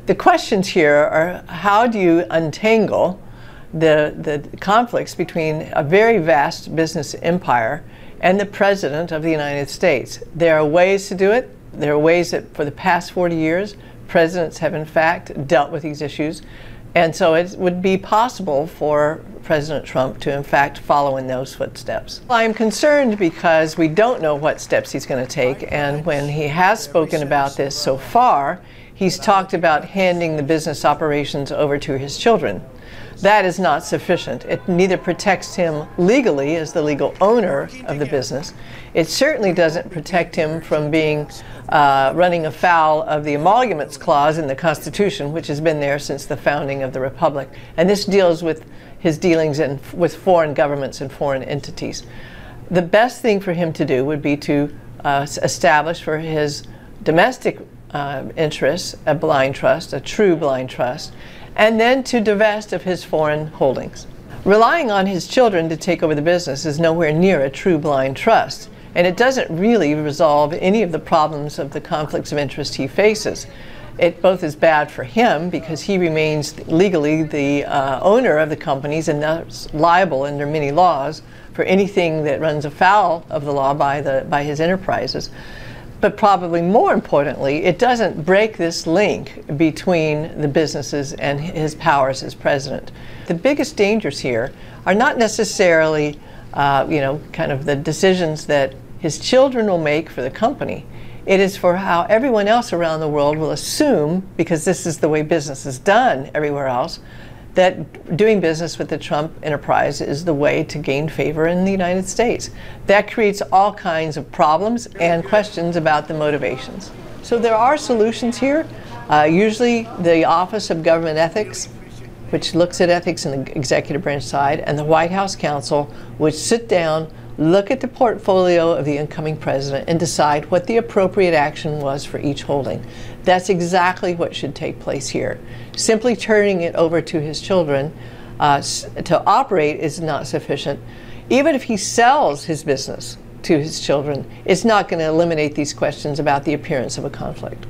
The questions here are, how do you untangle the conflicts between a very vast business empire and the President of the United States? There are ways to do it. There are ways that for the past 40 years, presidents have in fact dealt with these issues. And so it would be possible for President Trump to in fact follow in those footsteps. I'm concerned because we don't know what steps he's going to take, and when he has spoken about this so far, he's talked about handing the business operations over to his children. That is not sufficient. It neither protects him legally as the legal owner of the business. It certainly doesn't protect him from being running afoul of the Emoluments Clause in the Constitution, which has been there since the founding of the Republic. And this deals with his dealings with foreign governments and foreign entities. The best thing for him to do would be to establish for his domestic interests a blind trust, a true blind trust, and then to divest of his foreign holdings. Relying on his children to take over the business is nowhere near a true blind trust, and it doesn't really resolve any of the problems of the conflicts of interest he faces. It both is bad for him because he remains legally the owner of the companies and thus liable under many laws for anything that runs afoul of the law by his enterprises. But probably more importantly, it doesn't break this link between the businesses and his powers as president. The biggest dangers here are not necessarily, kind of the decisions that his children will make for the company. It is for how everyone else around the world will assume, because this is the way business is done everywhere else, that doing business with the Trump enterprise is the way to gain favor in the United States. That creates all kinds of problems and questions about the motivations. So there are solutions here. Usually the Office of Government Ethics, which looks at ethics in the executive branch side, and the White House counsel would sit down, look at the portfolio of the incoming president, and decide what the appropriate action was for each holding. That's exactly what should take place here. Simply turning it over to his children to operate is not sufficient. Even if he sells his business to his children, it's not going to eliminate these questions about the appearance of a conflict.